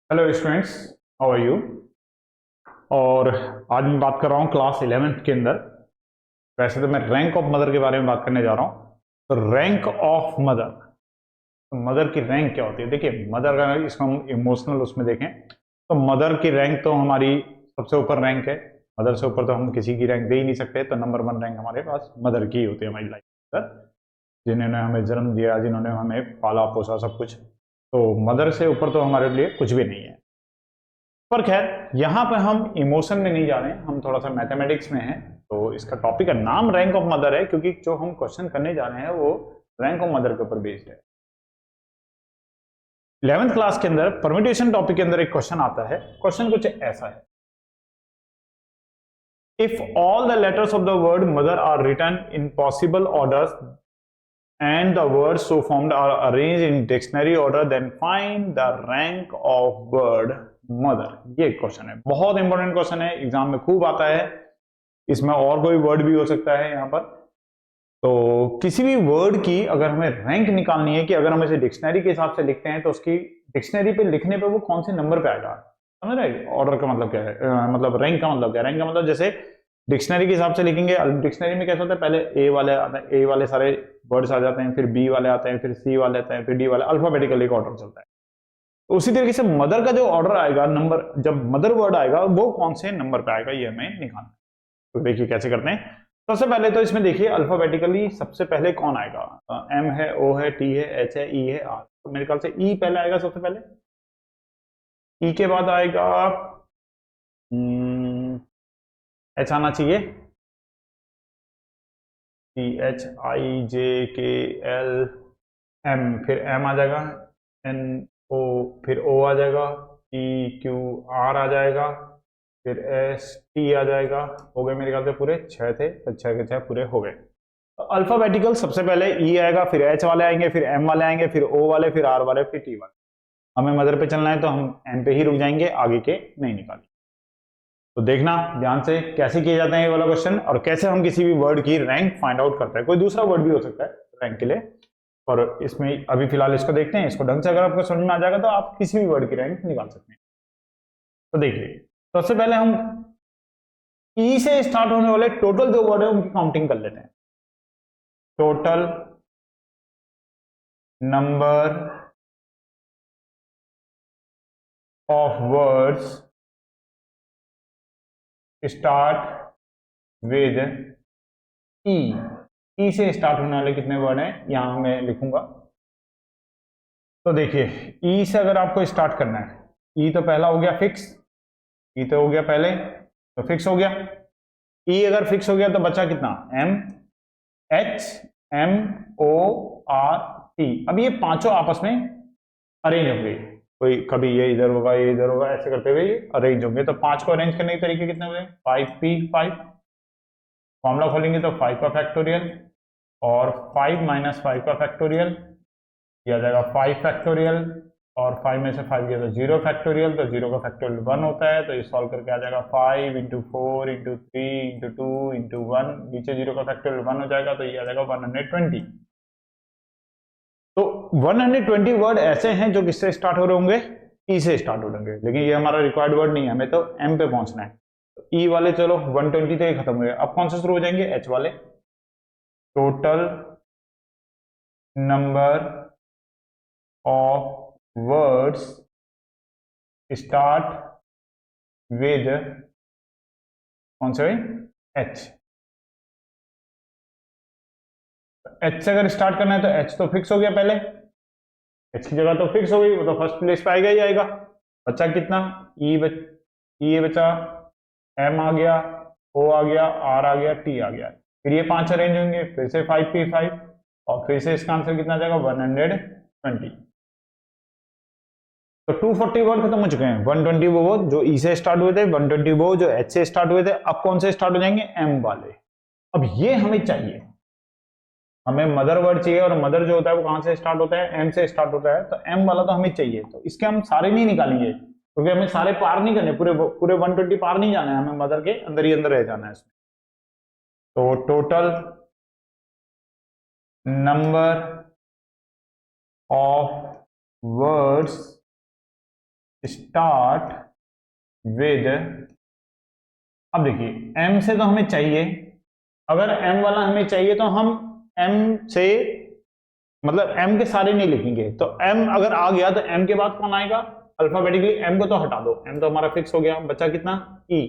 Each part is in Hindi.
Hello students, how are you. और आज मैं बात कर रहा हूँ क्लास 11th के अंदर। वैसे तो मैं रैंक ऑफ मदर के बारे में बात करने जा रहा हूँ। तो रैंक ऑफ मदर, तो मदर की रैंक क्या होती है। देखिए, मदर का इसको हम इमोशनल उसमें देखें तो मदर की रैंक तो हमारी सबसे ऊपर रैंक है। मदर से ऊपर तो हम किसी की रैंक दे ही नहीं सकते। तो नंबर 1 रैंक हमारे पास मदर की होती है हमारी लाइफ पर, जिन्होंने हमें जन्म दिया, जिन्होंने हमें पाला पोसा सब कुछ। तो मदर से ऊपर तो हमारे लिए कुछ भी नहीं है। पर खैर, यहाँ पे हम इमोशन में नहीं जा रहे हैं, हम थोड़ा सा मैथमेटिक्स में हैं। तो इसका टॉपिक का नाम रैंक ऑफ मदर है, क्योंकि जो हम क्वेश्चन करने जा रहे हैं वो रैंक ऑफ मदर के ऊपर बेस्ड है। 11th क्लास के अंदर परम्यूटेशन टॉपिक के अंदर एक क्वेश्चन आता है। क्वेश्चन कुछ ऐसा है, if all the letters of the word mother are written in possible orders and the words so formed are arranged in dictionary order, then find the rank of word mother। ये क्वेश्चन है, बहुत इंपॉर्टेंट क्वेश्चन है, एग्जाम में खूब आता है। इसमें और कोई वर्ड भी हो सकता है यहाँ पर। तो किसी भी वर्ड की अगर हमें रैंक निकालनी है, कि अगर हम इसे डिक्शनरी के हिसाब से लिखते हैं तो उसकी डिक्शनरी पे लिखने पे वो कौन से नंबर पे आएगा। समझ रहे, ऑर्डर का मतलब क्या है, मतलब रैंक का मतलब क्या है। रैंक का मतलब जैसे डिक्शनरी के हिसाब से लिखेंगे। डिक्शनरी में कैसा होता है, पहले ए वाले आते हैं, ए वाले सारे वर्ड्स आ जाते हैं, फिर बी वाले आते हैं, फिर सी वाले आते हैं, फिर डी वाले, अल्फाबेटिकली एक ऑर्डर चलता है। तो उसी तरीके से मदर का जो ऑर्डर आएगा, नंबर, जब मदर वर्ड आएगा वो कौन से नंबर पे आएगा, ये हमें निकालना है। तो देखिए कैसे करते हैं। सबसे पहले तो इसमें देखिए अल्फाबेटिकली सबसे पहले कौन आएगा। एम है, ओ है, टी है, एच है, ई है, आर। तो मेरे ख्याल से ई पहले आएगा सबसे पहले। ई के बाद आएगा एच आना चाहिए। T H I J K L M, फिर एम आ जाएगा। एन ओ, फिर ओ आ जाएगा। पी क्यू आर आ जाएगा। फिर एस टी आ जाएगा। हो गए मेरे ख्याल से पूरे 6 थे, तो 6 के 6 पूरे हो गए। तो अल्फाबेटिकल सबसे पहले ई आएगा, फिर एच वाले आएंगे, फिर एम वाले आएंगे, फिर ओ वाले, फिर आर वाले, फिर टी वाले। हमें मदर पे चलना है तो हम एम पे ही रुक जाएंगे, आगे के नहीं निकालेंगे। तो देखना ध्यान से कैसे किए जाते हैं ये वाला क्वेश्चन, और कैसे हम किसी भी वर्ड की रैंक फाइंड आउट करते हैं। कोई दूसरा वर्ड भी हो सकता है रैंक के लिए, और इसमें अभी फिलहाल इसको देखते हैं। इसको ढंग से अगर आपको समझ में आ जाएगा तो आप किसी भी वर्ड की रैंक निकाल सकते हैं। तो देखिए, सबसे पहले हम ई से स्टार्ट होने वाले टोटल जो वर्ड है उनकी काउंटिंग कर लेते हैं। Total number of words start with E. E से स्टार्ट होने वाले कितने वर्ड हैं यहां मैं लिखूंगा। तो देखिए, ई से अगर आपको स्टार्ट करना है, ई तो पहला हो गया फिक्स। ई तो हो गया पहले, तो फिक्स हो गया। ई अगर फिक्स हो गया तो बचा कितना, M, H, M, O, R, T. अब ये पांचों आपस में अरेंज होंगे। कोई कभी ये इधर होगा, ये इधर होगा, ऐसे करते हुए ये अरेंज होंगे। तो पांच को अरेंज करने के तरीके कितने हुए, 5p5। फॉर्मूला खोलेंगे तो 5 का फैक्टोरियल और 5 माइनस 5 का फैक्टोरियल किया जाएगा 5 फैक्टोरियल, और 5 में से 5 गया तो 0 फैक्टोरियल। तो 0 का फैक्टोरियल 1 होता है। तो ये सॉल्व करके आ जाएगा 5 इंटू 4 इंटू 3 इंटू 2 इंटू 1। नीचे 0 का फैक्टोरियल 1 हो जाएगा, तो ये आ जाएगा 120। तो 120 वर्ड ऐसे हैं जो किससे स्टार्ट हो रहे होंगे, ई से स्टार्ट हो रहे होंगे। लेकिन ये हमारा रिक्वायर्ड वर्ड नहीं है, हमें तो एम पे पहुंचना है। तो ई वाले चलो 120 तो ये खत्म हुए। अब कौन से शुरू हो जाएंगे, एच वाले। Total number of words start with कौन से, एच। एच से अगर स्टार्ट करना है तो एच तो फिक्स हो गया पहले, एच की जगह तो फिक्स हो गई, वो तो फर्स्ट प्लेस पे आएगा ही आएगा। बचा कितना, ई ई बचा, एम आ गया, ओ आ गया, आर आ गया, टी आ गया। फिर ये पांच अरेंज होंगे, फिर से 5p5, और फिर से इसका आंसर कितना आ जाएगा 120। तो 240 वर्ड खत्म हो चुके हैं। 120 वो जो ई से स्टार्ट हुए थे, 120 वो जो एच से स्टार्ट हुए थे। अब कौन से स्टार्ट हो जाएंगे, एम वाले। अब ये हमें चाहिए, हमें मदर वर्ड चाहिए, और मदर जो होता है वो कहां से स्टार्ट होता है, एम से स्टार्ट होता है। तो एम वाला तो हमें चाहिए। तो इसके हम सारे नहीं निकालेंगे, क्योंकि हमें सारे पार नहीं करने, पूरे पूरे 120 पार नहीं जाना है, हमें मदर के अंदर ही अंदर रह जाना है इसमें। तो total number of words start with, अब देखिए m से तो हमें चाहिए, अगर m वाला हमें चाहिए तो हम m से मतलब m के सारे नहीं लिखेंगे, तो m अगर आ गया तो m के बाद कौन आएगा अल्फाबेटिकली, m को तो हटा दो, m तो हमारा फिक्स हो गया, बचा कितना e,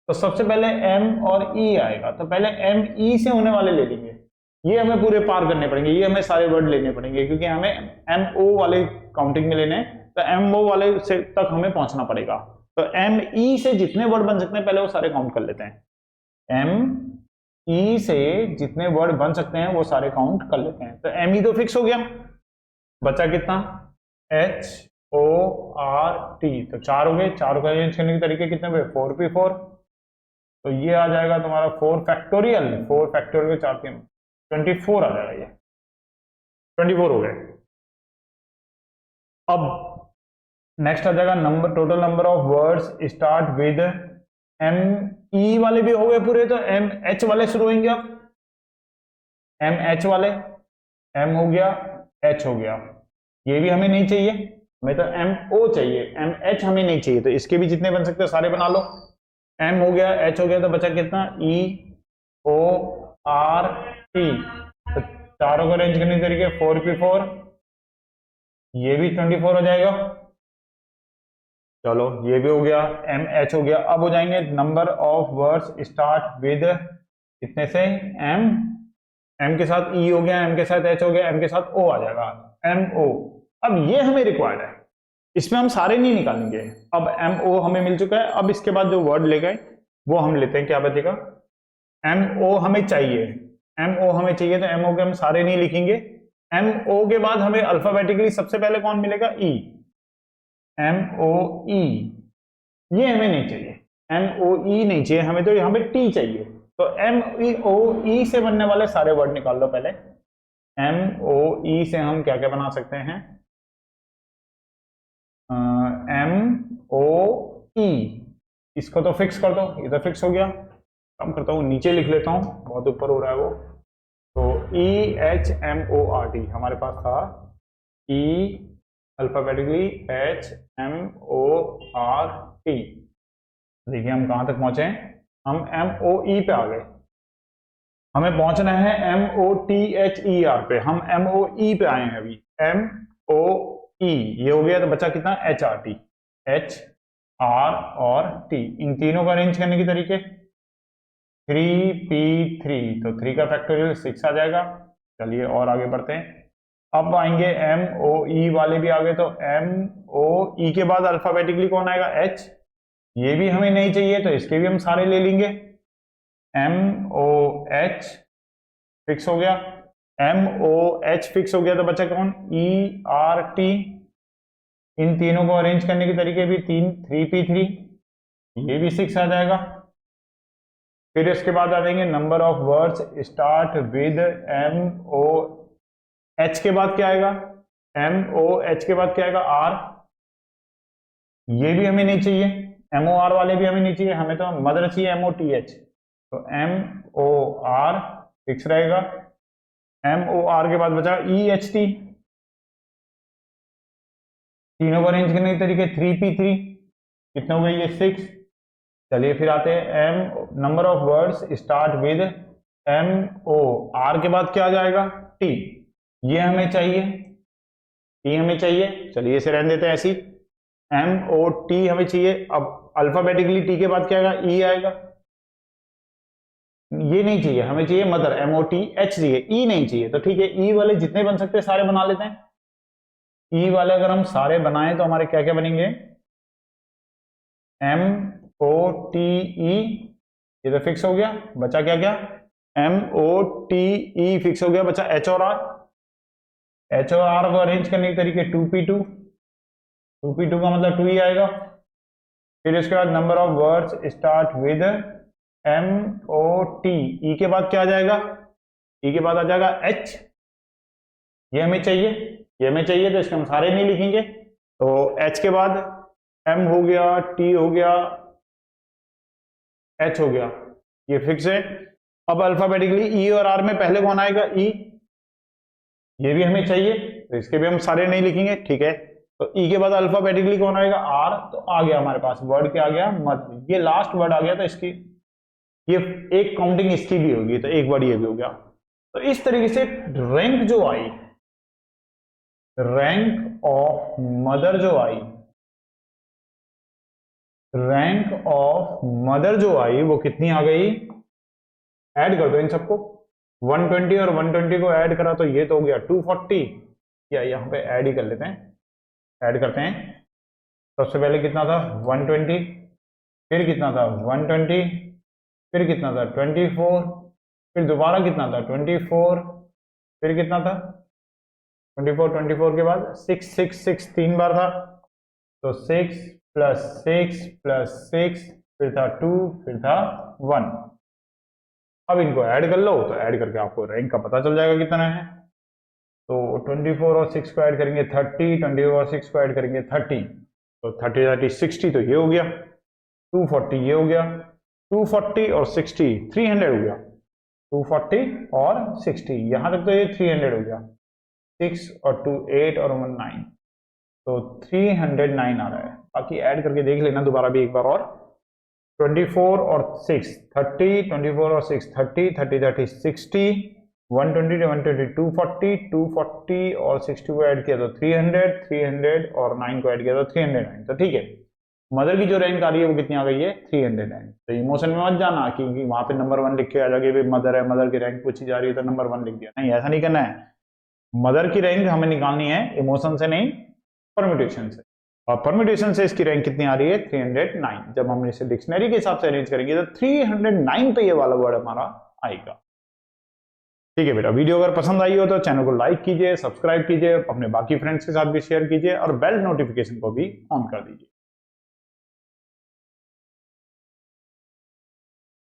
तो सबसे पहले m और e आएगा, तो पहले m e से होने वाले ले लेंगे, ये हमें पूरे पार करने पड़ेंगे, ये हमें सारे वर्ड लेने पड़ेंगे क्योंकि हमें m o वाले काउंटिंग में लेने, तो m o वाले से तक हमें पहुंचना पड़ेगा, तो m e से जितने वर्ड बन सकते हैं पहले वो सारे काउंट कर लेते हैं, m e से जितने वर्ड बन सकते हैं वो सारे काउंट कर लेते हैं, तो m e तो फिक्स हो गया, बचा कितना h o r t, तो 4 हो गए, 4 को अरेंज करने के तरीके कितने हुए 4p4, तो ये आ जाएगा तुम्हारा 4 फैक्टोरियल, 4 फैक्टोरियल 4 3 24 आ जाएगा, ये 24 हो गए। अब नेक्स्ट आ जाएगा number, total number of words start with m e वाले भी हो गए पूरे, तो m h वाले शुरू होंगे, अब m h वाले, m हो गया h हो गया, ये भी हमें नहीं चाहिए, हमें तो m o चाहिए, m h हमें नहीं चाहिए, तो इसके भी जितने बन सकते हैं सारे बना लो, m हो गया h हो गया, तो बचा कितना e o r t, तो चारों को अरेंज करने के तरीके 4p4, ये भी 24 हो जाएगा, चलो ये भी हो गया, एम एच हो गया। अब हो जाएंगे number of words start with कितने से एम, एम के साथ ई हो गया, एम के साथ एच हो गया, एम के साथ ओ आ जाएगा, एम ओ। अब ये हमें रिक्वायर्ड है, इसमें हम सारे नहीं निकालेंगे, अब एम ओ हमें मिल चुका है। अब इसके बाद जो वर्ड ले गए वो हम लेते हैं, क्या बचेगा, एम ओ हमें चाहिए, एम ओ हमें चाहिए, तो एम ओ के हम सारे नहीं लिखेंगे, एम ओ के बाद हमें अल्फाबेटिकली सबसे पहले कौन मिलेगा, ई, एम ओ ई, ये हमें नहीं चाहिए, एम ओ ई नहीं चाहिए हमें, तो हमें टी चाहिए, तो एम ई ओ ई से बनने वाले सारे वर्ड निकाल लो पहले। एम ओ ई से हम क्या क्या बना सकते हैं, एम ओ ई, इसको तो फिक्स कर दो, ये तो फिक्स हो गया, कम करता हूँ नीचे लिख लेता हूँ, बहुत ऊपर हो रहा है वो, तो E H M O R T हमारे पास था, E alphabetically H M O R T. देखिए हम कहां तक पहुंचे, हम एम ओ ई पे आ गए, हमें पहुंचना है M O T H E R पे, हम एम ओ ई पे आए हैं अभी, एम ओ ई ये हो गया, तो बचा कितना H R T, H R और टी, इन तीनों को अरेंज करने के तरीके 3p3, तो 3 का फैक्टोरियल 6 आ जाएगा। चलिए और आगे बढ़ते हैं, अब आएंगे एम ओ ई वाले भी आ गए, तो एम ओ ई के बाद अल्फाबेटिकली कौन आएगा, एच, ये भी हमें नहीं चाहिए, तो इसके भी हम सारे ले लेंगे, एम ओ एच फिक्स हो गया, एम ओ एच फिक्स हो गया, तो बचा कौन, ई आर टी, इन तीनों को अरेंज करने के तरीके भी 3p3, ये भी 6 आ जाएगा। फिर इसके बाद आ जाएंगे number of words start with M O H के बाद क्या आएगा, एम ओ एच के बाद क्या आएगा, आर, ये भी हमें नहीं चाहिए, एम ओ आर वाले भी हमें नहीं चाहिए, हमें तो मदर चाहिए एम ओ टी एच, तो एम ओ आर फिक्स रहेगा, एम ओ आर के बाद बचा ई एच टी, तीनों को अरेंज करने के तरीके 3p3, कितने हो गए ये 6। चलिए फिर आते हैं M number of words start with M O R के बाद क्या आ जाएगा, टी, ये हमें चाहिए, टी हमें चाहिए, चलिए इसे रहने देते हैं ऐसी, एम ओ टी हमें चाहिए। अब अल्फाबेटिकली टी के बाद क्या आएगा, ई आएगा, ये नहीं चाहिए, हमें चाहिए mother, M O T H चाहिए, ई नहीं चाहिए, तो ठीक है ई वाले जितने बन सकते हैं सारे बना लेते हैं। ई वाले अगर हम सारे बनाएं तो हमारे क्या क्या बनेंगे, एम ओ टी ई, ये तो फिक्स हो गया, बचा क्या क्या, M O T E fix हो गया, बचा एच और आर, एच और आर को अरेंज करने के तरीके 2p2, 2p2 का मतलब 2 ही आएगा। फिर इसके बाद number of words start with M O T, E के बाद क्या आ जाएगा, ई के बाद आ जाएगा एच, ये हमें चाहिए, ये हमें चाहिए, तो इसके हम सारे नहीं लिखेंगे, तो एच के बाद एम हो गया, टी हो गया, एच हो गया, ये फिक्स है। अब अल्फाबेटिकली ई और आर में पहले कौन आएगा, ई, ये भी हमें चाहिए, तो इसके भी हम सारे नहीं लिखेंगे, ठीक है। तो ई के बाद अल्फाबेटिकली कौन आएगा, आर, तो आ गया हमारे पास वर्ड क्या आ गया, मदर। ये लास्ट वर्ड आ गया, तो इसकी ये एक काउंटिंग इसकी भी होगी, तो एक वर्ड ये भी हो गया। तो इस तरीके से रैंक जो आई, रैंक ऑफ मदर जो आई, रैंक ऑफ मदर जो आई वो कितनी आ गई, ऐड कर दो इन सबको, 120 और 120 को ऐड करा तो ये तो हो गया 240, या यहाँ पे ऐड ही कर लेते हैं, ऐड करते हैं। सबसे पहले कितना था 120, फिर कितना था 120, फिर कितना था 24, फिर दोबारा कितना था 24, फिर कितना था 24 के बाद 6 3 बार था, तो 6 + 6 + 6, फिर था 2, फिर था 1। अब इनको ऐड कर लो, तो ऐड करके आपको रैंक का पता चल जाएगा कितना है। तो 24 और 6 को ऐड करेंगे 30, 24 और 6 को ऐड करेंगे 30, तो 30 30 60, तो ये हो गया 240, ये हो गया 240 और 60 300 हो गया, 240 और 60, यहां तक तो ये 300 हो गया, 6 और 2 8 और 1 9, तो 309 आ रहा है। बाकी ऐड करके देख लेना दोबारा भी एक बार और। 24 और 6 30, 24 और 6 30, 30 30 60, 120 to 120 240, 240 और 60 को ऐड किया तो 300, 300 और 9 को ऐड किया तो 309। तो ठीक है, मदर की जो रैंक आ रही है वो कितनी आ गई है 309। तो इमोशन में मत जाना कि वहां पे नंबर 1 लिख के आ जाएगी, मदर है, मदर की रैंक पूछी जा रही है तो नंबर 1 लिख दिया, नहीं ऐसा नहीं करना है। मदर की रैंक हमें निकालनी है इमोशन से नहीं, परम्यूटेशन से। और परम्यूटेशन से इसकी रैंक कितनी आ रही है 309। जब हम इसे डिक्शनरी के हिसाब से अरेंज करेंगे तो 309 पे ये वाला वर्ड हमारा आएगा। ठीक है बेटा, वीडियो अगर पसंद आई हो तो चैनल को लाइक कीजिए, सब्सक्राइब कीजिए, अपने बाकी फ्रेंड्स के साथ भी शेयर कीजिए और बेल नोटिफिकेशन को भी ऑन कर दीजिए।